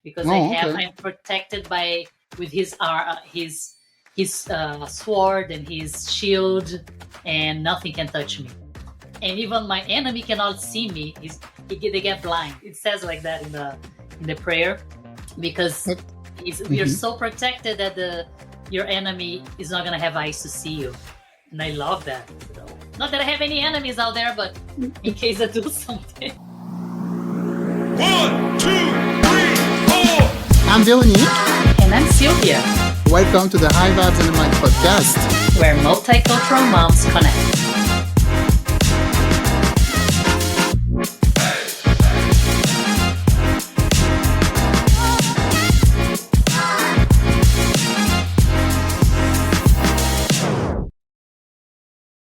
because Oh, okay. I'm protected by with his sword and his shield, and nothing can touch me. And even my enemy cannot see me. They get blind. It says like that in the prayer, because we are so protected that your enemy is not gonna have eyes to see you. And I love that. So, not that I have any enemies out there, but in case I do something. 1, 2, 3, 4. I'm Veronique. And I'm Silvia. Welcome to the High Vibes and the Mind podcast, where multicultural moms connect.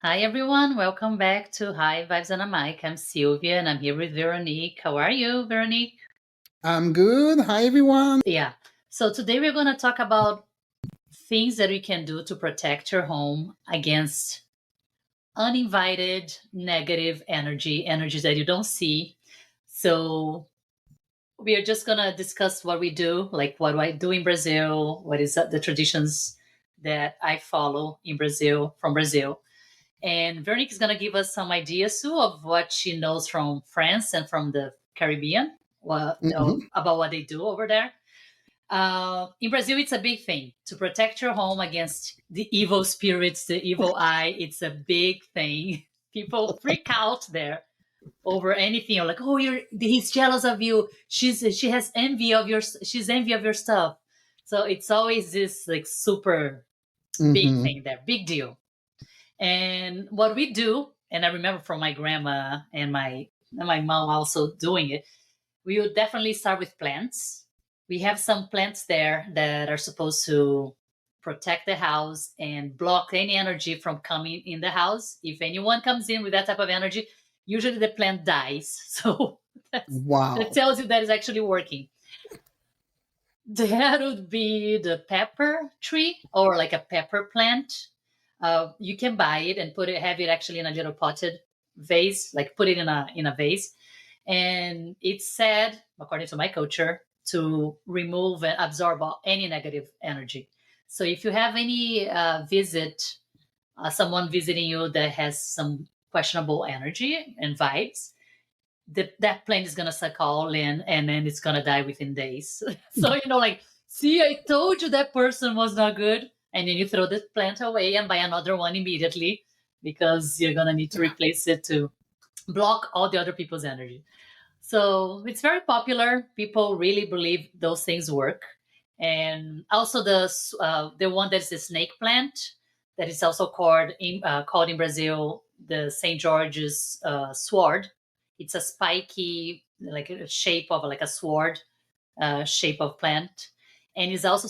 Hi everyone, welcome back to High Vibes and a Mic. I'm Silvia and I'm here with Veronique. How are you, Veronique? I'm good. Hi everyone. Yeah, so today we're going to talk about things that we can do to protect your home against uninvited negative energies that you don't see. So we are just going to discuss what we do, like what do I do in Brazil, what is the traditions that I follow in Brazil, from Brazil. And Veronique is going to give us some ideas too of what she knows from France and from the Caribbean, about what they do over there. In Brazil, it's a big thing to protect your home against the evil spirits, the evil eye. It's a big thing. People freak out there over anything. You're like, oh, he's jealous of you. She's envy of your stuff. So it's always this like super big thing there, big deal. And what we do, and I remember from my grandma and my mom also doing it, we would definitely start with plants. We have some plants there that are supposed to protect the house and block any energy from coming in the house. If anyone comes in with that type of energy, usually the plant dies. So that tells you that it's actually working. That would be the pepper tree, or like a pepper plant. You can buy it and have it actually in a little potted vase, like put it in a vase. And it's said, according to my culture, to remove and absorb any negative energy. So if you have any someone visiting you that has some questionable energy and vibes, that plant is gonna suck all in, and then it's gonna die within days. So like, see, I told you that person was not good. And then you throw the plant away and buy another one immediately, because you're going to need to replace it to block all the other people's energy. So it's very popular. People really believe those things work. And also the one that's the snake plant, that is also called in Brazil the St. George's sword. It's a spiky, like a shape of like a sword shape of plant. And it's also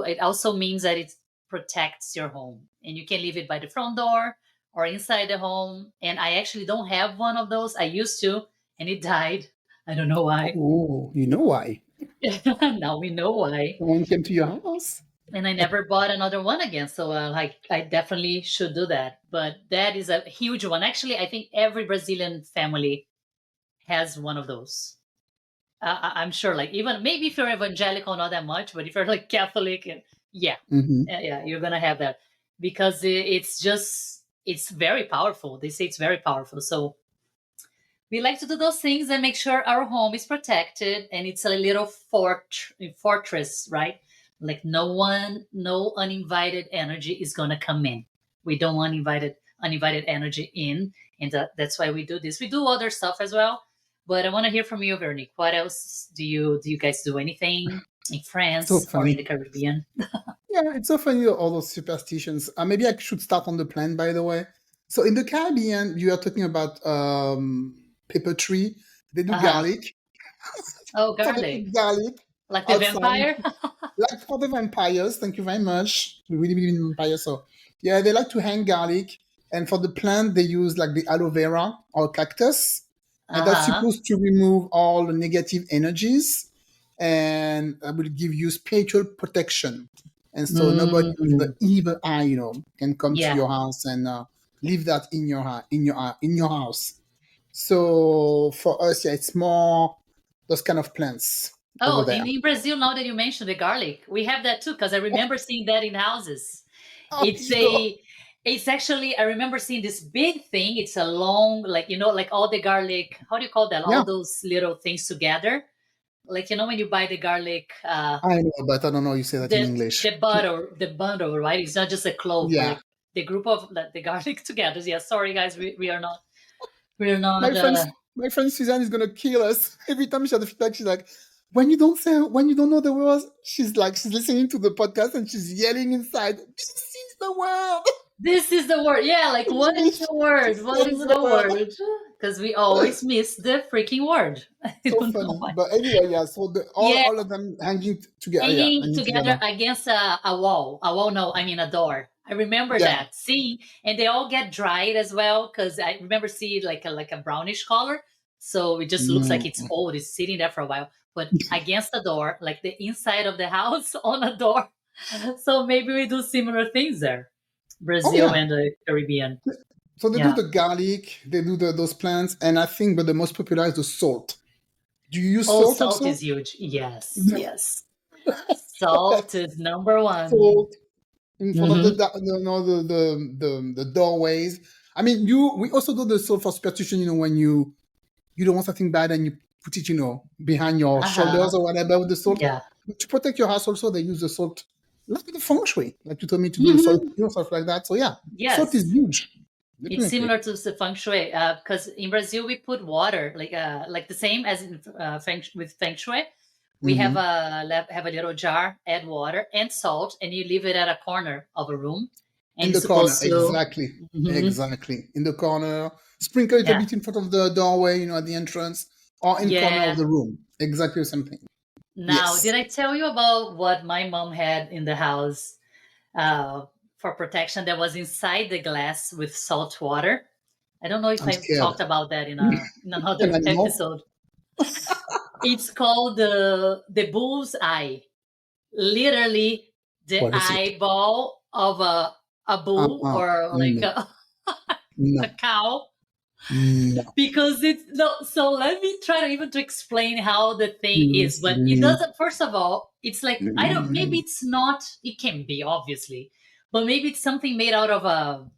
it also means that it protects your home, and you can leave it by the front door or inside the home. And I actually don't have one of those. I used to, and it died. I don't know why. Oh, you know why? Now we know why. Someone came to your house. And I never bought another one again. So I definitely should do that. But that is a huge one. Actually, I think every Brazilian family has one of those. I'm sure, like, even maybe if you're evangelical, not that much, but if you're like Catholic, yeah, you're gonna have that, because it's very powerful. They say it's very powerful. So we like to do those things and make sure our home is protected, and it's a little fortress, right? Like no uninvited energy is gonna come in. We don't want uninvited energy in, and that's why we do this. We do other stuff as well. But I want to hear from you, Veronique. What else do you guys do? Anything in France or in the Caribbean? Yeah, it's so funny, all those superstitions. Maybe I should start on the plant, by the way. So in the Caribbean, you are talking about pepper tree. They do garlic. Oh, garlic. Garlic. Like the vampire? Like for the vampires. Thank you very much. We really believe in vampires. So yeah, they like to hang garlic. And for the plant, they use like the aloe vera or cactus. And that's supposed to remove all the negative energies, and will give you spiritual protection. And so nobody with the evil eye, can come to your house and leave that in your house. So for us, it's more those kind of plants. over Oh, there. in Brazil, now that you mentioned the garlic, we have that too, because I remember seeing that in houses. Oh, It's you know. a, it's actually, I remember seeing this big thing. It's a long, like, like all the garlic, how do you call that? All Yeah, those little things together. Like, when you buy the garlic, I know, but I don't know. You say that in the English. the bundle, right? It's not just a clove, but Yeah, like the group of the garlic together. Yeah, sorry guys, we are not my my friend Suzanne is gonna kill us every time she has the feedback. She's like, when you don't know the words, she's listening to the podcast and she's yelling inside. This is the word. This is the word. Yeah, like what is English. the word? Just What say is the the word. word? Because we always miss the freaking word. I So don't know funny. why. But anyway, yeah. So Yeah, all of them hanging together. Yeah, hanging hanging together together. against a wall. A wall, no, I mean a door. I remember Yeah. that seeing, and they all get dried as well because I remember seeing like a brownish color. So it just looks like it's Mm. old. It's sitting there for a while, but against the door, like the inside of the house on a door. So maybe we do similar things there, Oh Brazil yeah. and the Caribbean. So they do Yeah. the garlic, they do those plants, and I think, but the most popular is the salt. Do you use Oh, salt salt also? is huge. Yes, yes. Salt is number one. Salt in front of Hmm. the doorways. I mean, we also do the salt for superstition. When you don't want something bad and you put it, behind your Uh-huh. shoulders or whatever with the salt. Yeah. But to protect your house, also they use the salt, like the feng shui, like you told me to do the salt, Hmm. stuff like that. So yeah, salt is Yes. huge, It's definitely. similar to the feng shui because in Brazil we put water like the same as in with feng shui. We have Hmm. a little jar, add water and salt, and you leave it at a corner of a room, and In you're the corner, supposed to. exactly, Mhm. exactly. In the corner, sprinkle it a Yeah, bit in front of the doorway, at the entrance, or in corner of yeah. the room. Exactly the same thing. Now, did Yes. I tell you about what my mom had in the house uh, for protection that was inside the glass with salt water? I don't know if I'm I scared. talked about that in An another animal? episode. It's called the bull's eye. Literally, the What is it? eyeball of a bull or like No, a no, cow. no. Because it's no. So let me try to even to explain how the thing is. But it Mm, doesn't. First of all, it's like I don't. Maybe mm. it's not. It can be obviously, but maybe it's something made out of a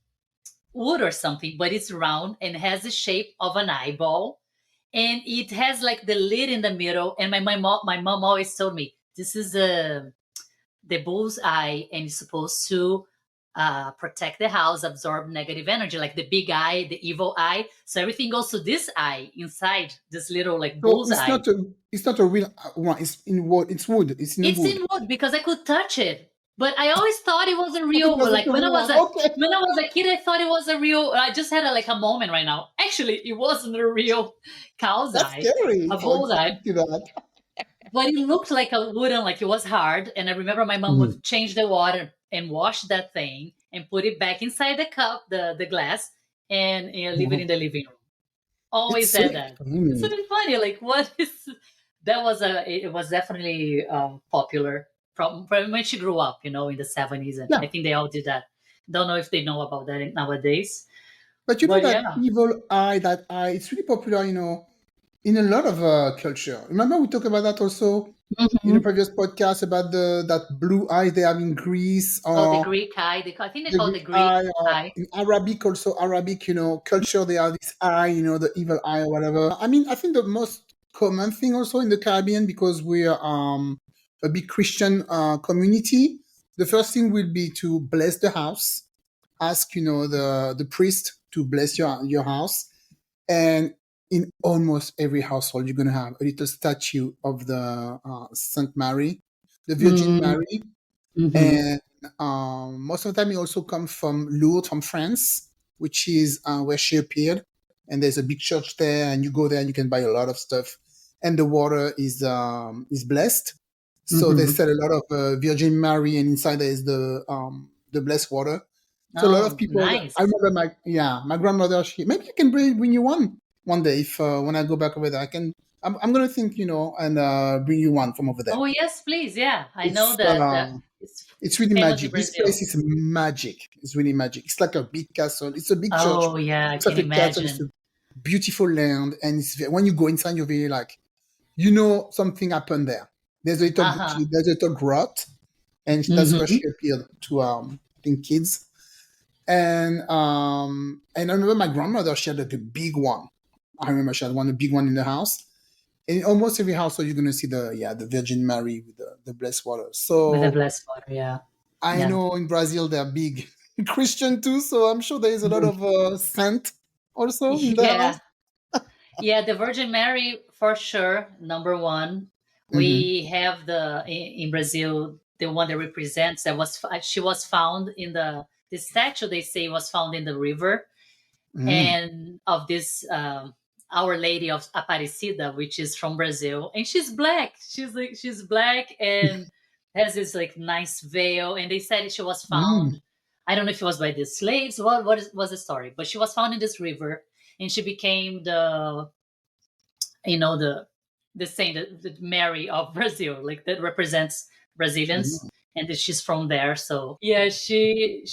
wood or something. But it's round and has the shape of an eyeball, and it has like the lid in the middle. And my mom always told me this is the bull's eye, and it's supposed to protect the house, absorb negative energy, like the big eye, the evil eye. So everything goes to this eye inside this little like So bull's eye. it's not a real one. It's in wood. It's wood. It's in It's wood. in wood because I could touch it, but I always thought it was a I think real. that's Like a real one. Okay. when I was a kid, I thought it was a real. I just had like a moment right now. Actually, it wasn't a real cow's That's eye, scary. a I would bull's eye. see that. But it looked like a wooden, like it was hard. And I remember my mom Mhm. would change the water and wash that thing and put it back inside the cup, the glass, and leave it Mhm. in the living room. It's Always said safe. that. It's really funny. Like what is that was it was definitely popular from when she grew up, in the 70s, and Yeah. I think they all did that. Don't know if they know about that nowadays, But but that yeah. evil eye, that eye, it's really popular, in a lot of culture. Remember we talked about that also in a Mhm. previous podcast about that blue eye they have in Greece, Oh, the or Greek eye. I think they the call it Greek the Greek eye, or eye. in Arabic also, Arabic, culture, they have this eye, the evil eye or whatever. I mean, I think the most common thing also in the Caribbean, because we're a big Christian community, the first thing will be to bless the house, ask, the priest to bless your house. And in almost every household, you're going to have a little statue of the Saint Mary, the Virgin Mary. Mm-hmm. And most of the time, it also comes from Lourdes, from France, which is where she appeared. And there's a big church there, and you go there and you can buy a lot of stuff. And the water is blessed. So they Mm-hmm. sell a lot of Virgin Mary, and inside there is the blessed water. So a lot of Oh, people. I nice. remember my grandmother. Maybe I can bring you one day if when I go back over there. I'm gonna think, and bring you one from over there. Oh, yes, please. Yeah, I know It's that it's it's really famous in magic. This Brazil. place is magic. It's really magic. It's like a big castle. It's a big church. Oh, yeah, I It's like can a castle. It's a imagine. beautiful land, and when you go inside, you're really like, something happened there. Uh-huh. there's a little grot, and that's where Mm-hmm. she appeared to I think kids. And I remember my grandmother, she had like a big one. I remember she had a big one in the house. And in almost every household, you're gonna see the Virgin Mary with the blessed water. With the So blessed water, yeah. I Yeah. know in Brazil they're big Christian too, so I'm sure there is a lot of scent also in the house. Yeah. Yeah, the Virgin Mary for sure, number one. Mm-hmm. We have in Brazil the one that represents that she was found in the statue they say was found in the river, Mm. and of this Our Lady of Aparecida, which is from Brazil, and she's black. She's black and has this like nice veil, and they said she was Mm. found. I don't know if it was by the slaves. Was the story? But she was found in this river, and she became the saint, the Mary of Brazil, like that represents Brazilians, Mm. and that she's from there. So yeah, she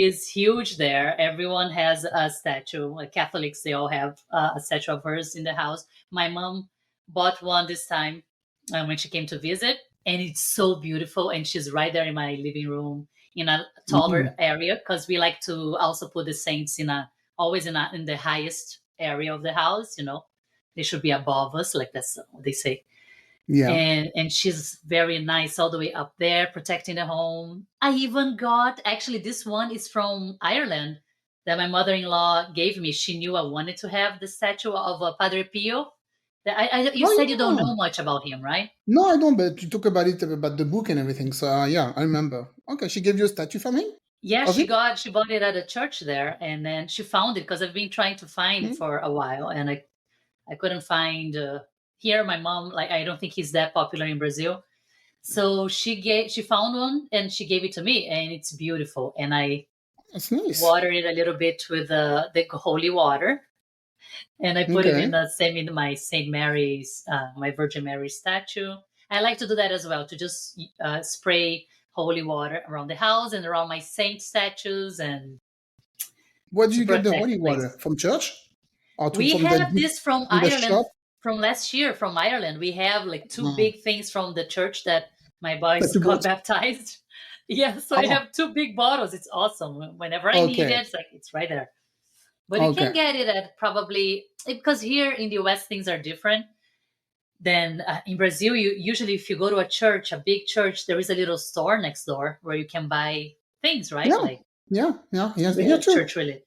is huge there. Everyone has a statue. Like Catholics, they all have a statue of hers in the house. My mom bought one this time when she came to visit, and it's so beautiful. And she's right there in my living room in a taller Mm. area because we like to also put the saints always in the highest area of the house. They should be above us, like that's what they say. Yeah. And she's very nice all the way up there, protecting the home. I even got actually this one is from Ireland that my mother-in-law gave me. She knew I wanted to have the statue of Padre Pio. You said you don't Oh know yeah. much about him, right? No, I don't. But you talk about it about the book and everything. So yeah, I remember. Okay, she gave you a statue from him Yeah, of it. she bought it at a church there, and then she found it because I've been trying to find Mm. for a while, and I couldn't find here. My mom, like, I don't think he's that popular in Brazil. So she found one and she gave it to me, and it's beautiful. And I That's nice. watered it a little bit with the holy water, and I put it Okay. in my Saint Mary's, my Virgin Mary statue. I like to do that as well, to just spray holy water around the house and around my saint statues and Where do to you get the protect holy the place. water from church or We from the have this from from the Ireland shop? from last year from Ireland. We have like two Oh, big things from the church that my that boys you got bought. baptized. Yeah, so I Oh, have two big bottles. It's awesome. Whenever I need okay, it, it's right there. But you can okay. get it at probably because here in the US things are different than in Brazil. You usually if you go to a church, a big church, there is a little store next door where you can buy things, right? Yeah, Like yeah, yeah. Yes, here too. church related.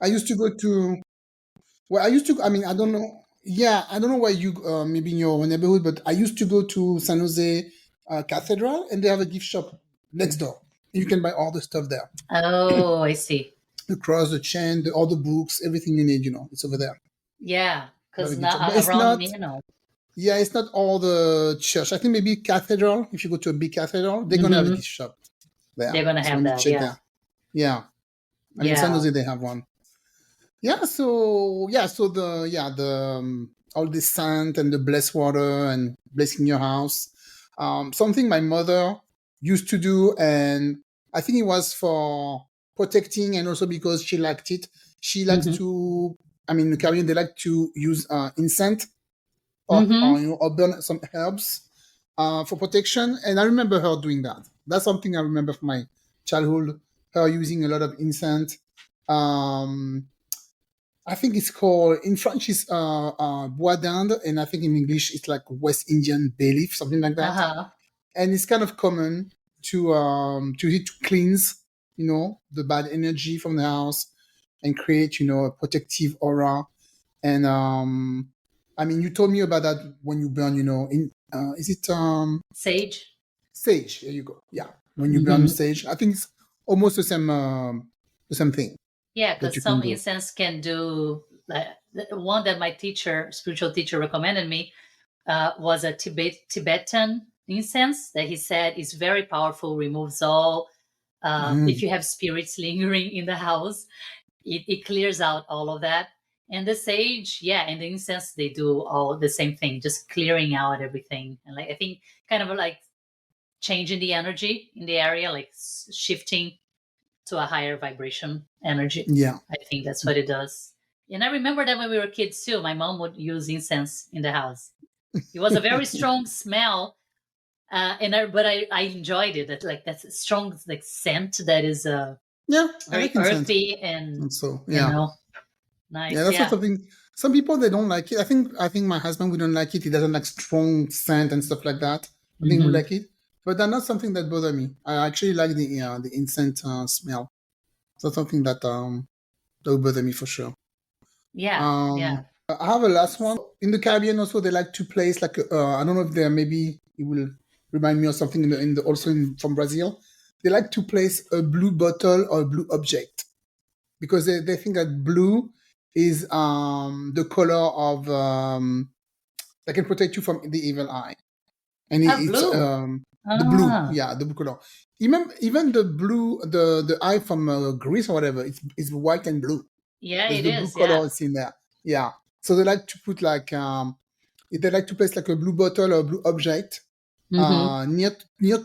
I used to go to. Well, I used to. I mean, I don't know. Yeah, I don't know why you maybe in your neighborhood, but I used to go to San Jose Cathedral, and they have a gift shop next door. You can buy all the stuff there: Oh, I see. the cross, the chain, all the books, everything you need. It's over there. Yeah, They have a because gift now shop, but it's around not. me, no. Yeah, it's not all the church. I think maybe cathedral. If you go to a big cathedral, they're gonna have a Hmm. gift shop there. They're gonna So have when you that. check Yeah, there, yeah. I mean, San yeah. Jose they have one. So all the scent and the blessed water and blessing your house. Something my mother used to do, and I think it was for protecting and also because she liked it. She likes Hmm. to. I mean, in the Caribbean they like to use incense or Hmm. or burn some herbs for protection. And I remember her doing that. That's something I remember from my childhood. Her using a lot of incense. Um, I think it's called in French it's bois d'Inde, and I think in English it's like West Indian bay leaf, something like that. Uh-huh. And it's kind of common to use it to cleanse, the bad energy from the house and create, a protective aura. And I mean, you told me about that when you burn, in is it Sage. sage? There you go. Yeah, when you burn Hmm. sage, I think it's almost the same thing Yeah, that because you can some do. incense can do. The one that my spiritual teacher, recommended me was a Tibetan incense that he said is very powerful, removes all. If Mm, you have spirits lingering in the house, it clears out all of that. And the sage, yeah, and the incense, they do all the same thing, just clearing out everything. And like I think, kind of like changing the energy in the area, like shifting to a higher vibration energy. yeah. I think that's what it does. And I remember that when we were kids too, my mom would use incense in the house. It was a very strong smell But I enjoyed it. That like that's a strong like scent that is Yeah, I very like incense. earthy and And so, you yeah. know Yeah, nice. that's not Yeah. something. Some people they don't like it. I think my husband would not like it. He doesn't like strong scent and stuff like that. I think he would Hmm. like it, but that's not something that bother me. I actually like the incense smell. It's not something that would bother me for sure. Yeah. Yeah. I have a last one. In the Caribbean also they like to place like I don't know if there maybe it will remind me of something from Brazil. They like to place a blue bottle or a blue object because they think that blue is the color of that can protect you from the evil eye, and it's Blue. the blue, Ah. yeah, the blue color. Even the blue, the eye from Greece or whatever, it's white and blue. Yeah, There's it the blue is. Yeah. color is in there, yeah. So they like to put like they like to place like a blue bottle or a blue object Hmm.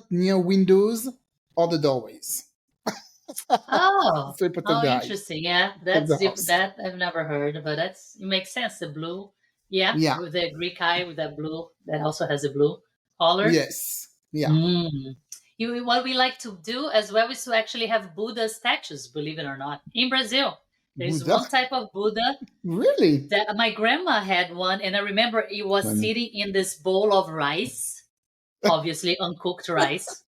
near windows or the doorways. Oh, So they protect oh, the eyes, interesting. Yeah, protect that's the house. that I've never heard, but that's it makes sense. The blue, yeah, Yeah. with the Greek eye with that blue that also has a blue color. Yes. Yeah. Mm. What we like to do as well is to actually have Buddha statues, believe it or not. In Brazil, there's Buddha. one type of Buddha Really? that my grandma had one, and I remember it was Funny. sitting in this bowl of rice, obviously uncooked rice.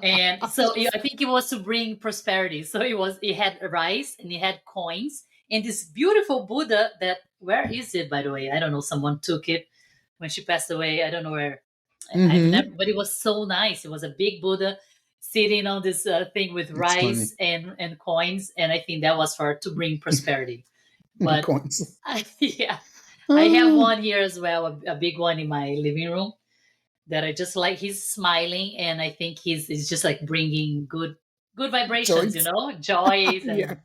And so I think it was to bring prosperity. So it had rice and it had coins and this beautiful Buddha that where is it by the way? I don't know. Someone took it when she passed away. I don't know where. I've never, Mm-hmm. but it was so nice. It was a big Buddha sitting on this thing with It's funny. rice and coins, and I think that was for to bring prosperity. But Coins. yeah, I have Ah, one here as well, a big one in my living room that I just like. He's smiling, and I think he's just like bringing good vibrations, choice. joys Yeah. and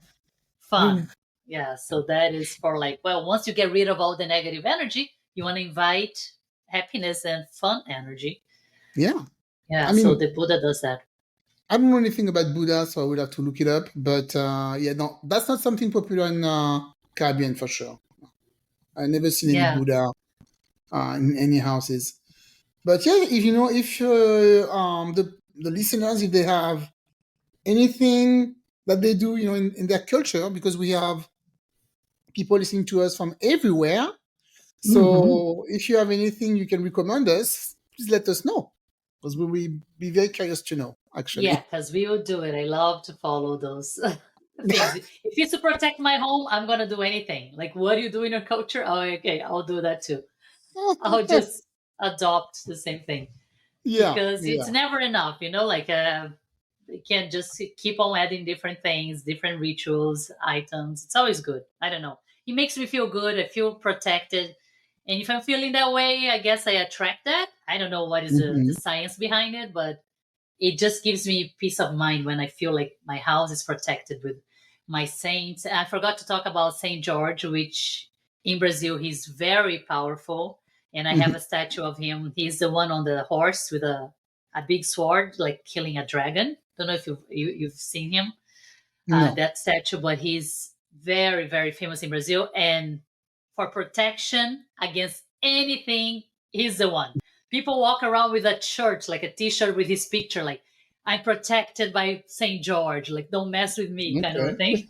fun. Yeah, so that is for like, well, once you get rid of all the negative energy, you want to invite happiness and fun energy. Yeah. Yeah, I so mean, the Buddha does that. I don't know anything about Buddha, so I would have to look it up. But yeah, no, that's not something popular in Caribbean for sure. I never seen any Yeah. Buddha in any houses. But yeah, if the listeners, if they have anything that they do, in their culture, because we have people listening to us from everywhere. Hmm. So if you have anything you can recommend us, please let us know, because we will be very curious to know, Yeah, actually. because we will do it. I love to follow those things. If it's to protect my home, I'm gonna do anything. Like, what do you do in your culture? Oh, okay, I'll do that too. I'll just adopt the same thing Yeah, because it's yeah. never enough, like they can't just keep on adding different things, different rituals, items. It's always good. I don't know. It makes me feel good. I feel protected. And if I'm feeling that way, I guess I attract that. I don't know what is the Hmm. science behind it, but it just gives me peace of mind when I feel like my house is protected with my saints. I forgot to talk about Saint George, which in Brazil he's very powerful, and I have a statue of him. He's the one on the horse with a big sword, like killing a dragon. Don't know if you've seen him, No. that statue, but he's very very famous in Brazil, and for protection against anything, he's the one. People walk around with a shirt, like a T-shirt with his picture, like I'm protected by Saint George, like don't mess with me, kind of a Okay. thing.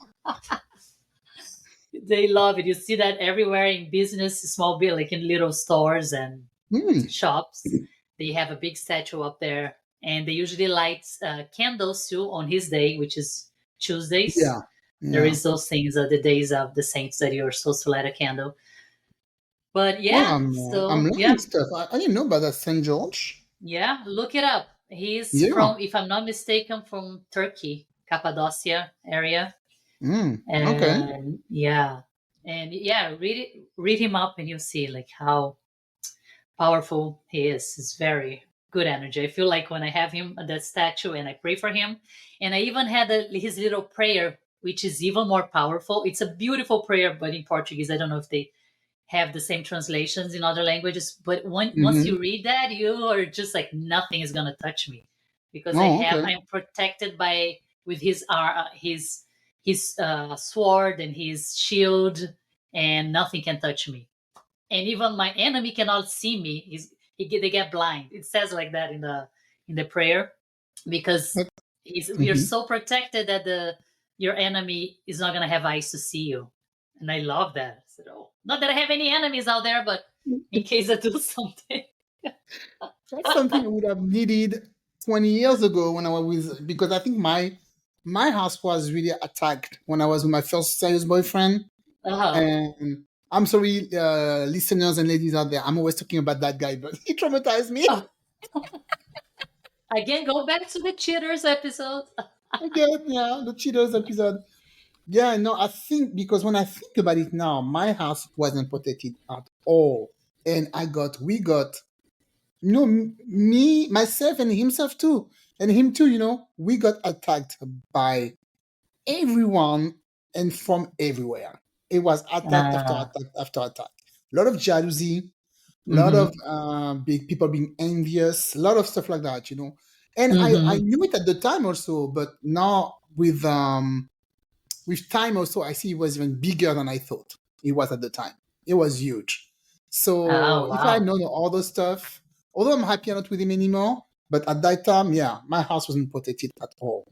They love it. You see that everywhere in business, small bit, like in little stores and Hmm. shops. They have a big statue up there, and they usually light candles too on his day, which is Tuesdays. Yeah. There Yeah. is those things, the days of the saints that you're supposed to light a candle. But Well, yeah, I'm so learning yeah, stuff. I didn't know about that Saint George. yeah, look it up. He's Yeah. from, if I'm not mistaken, from Turkey, Cappadocia area. Mm. Okay. And yeah, read him up, and you'll see like how powerful he is. It's very good energy. I feel like when I have him at that statue and I pray for him, and I even had his little prayer, which is even more powerful. It's a beautiful prayer, but in Portuguese, I don't know if they have the same translations in other languages. But once Hmm. you read that, you are just like nothing is gonna touch me because Oh, okay. I'm protected by with his sword and his shield, and nothing can touch me. And even my enemy cannot see me. they get blind. It says like that in the prayer, because you're so protected that your enemy is not gonna have eyes to see you. And I love that. I said, oh, not that I have any enemies out there, but in case I do something. That's something I would have needed 20 years ago when I was, because I think my house was really attacked when I was with my first serious boyfriend. And I'm sorry, listeners and ladies out there, I'm always talking about that guy, but he traumatized me. Again, go back to the cheaters episode. Again, yeah, the cheaters episode. Yeah, no, I think because when I think about it now, my house wasn't protected at all. And we got, me, myself, and himself too. And him too, we got attacked by everyone and from everywhere. It was attack after attack after attack. A lot of jealousy, a lot of big people being envious, a lot of stuff like that. And I knew it at the time also, but now with time also, I see it was even bigger than I thought it was at the time. It was huge. So if I had known all those stuff, although I'm happy I'm not with him anymore, but at that time, yeah, my house wasn't protected at all.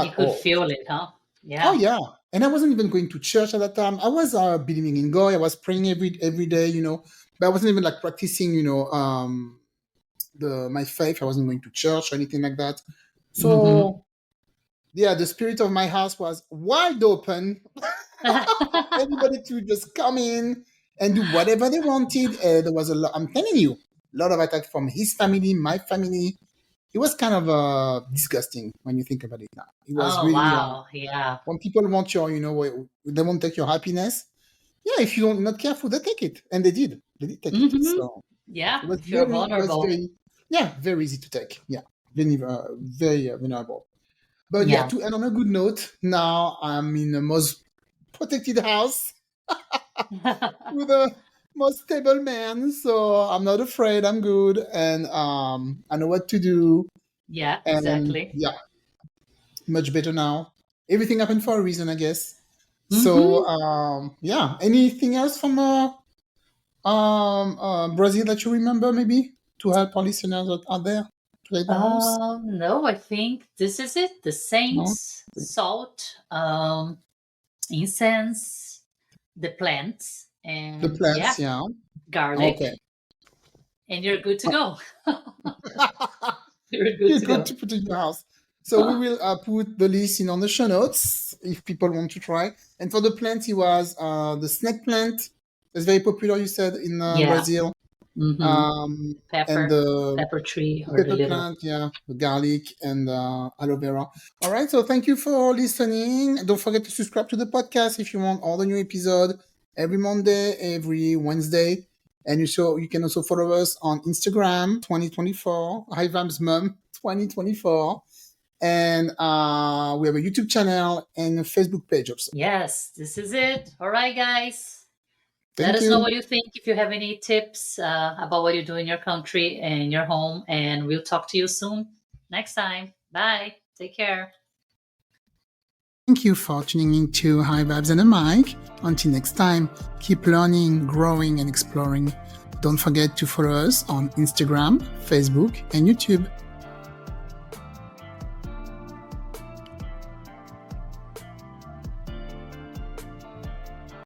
You could feel it, huh? Yeah. Oh yeah. And I wasn't even going to church at that time. I was believing in God. I was praying every day, but I wasn't even like practicing, my faith. I wasn't going to church or anything like that. So yeah, the spirit of my house was wide open. Everybody to just come in and do whatever they wanted. There was a lot. I'm telling you, a lot of attack from his family, my family. It was kind of disgusting when you think about it now. It was really yeah. When people want they won't take your happiness. Yeah, if you're not careful, they take it, and they did. They did take it. So yeah, it was you're vulnerable. Very easy to take. Yeah, very vulnerable. But yeah, to end on a good note, now I'm in the most protected house with a most stable man, so I'm not afraid. I'm good, and I know what to do. Yeah, exactly. Yeah, much better now. Everything happened for a reason, I guess. So yeah, anything else from Brazil that you remember, maybe to help our listeners out there? No, I think this is it. The saints, salt, incense, the plants, and garlic. Okay. And you're good to go. You're good to put in your house. So we will put the list in on the show notes if people want to try. And for the plant, it was the snake plant. It's very popular, you said, in Brazil. Pepper, and the pepper tree, or pepper plant, the garlic and aloe vera. All right, so thank you for listening. Don't forget to subscribe to the podcast if you want all the new episodes every Monday, every Wednesday. And you can also follow us on Instagram 2024, High Vibes Mom 2024. And we have a YouTube channel and a Facebook page also. Yes, this is it. All right, guys. Let us know what you think, if you have any tips about what you do in your country and your home. And we'll talk to you soon next time. Bye. Take care. Thank you for tuning in to High Vibes and a Mic. Until next time, keep learning, growing, and exploring. Don't forget to follow us on Instagram, Facebook, and YouTube.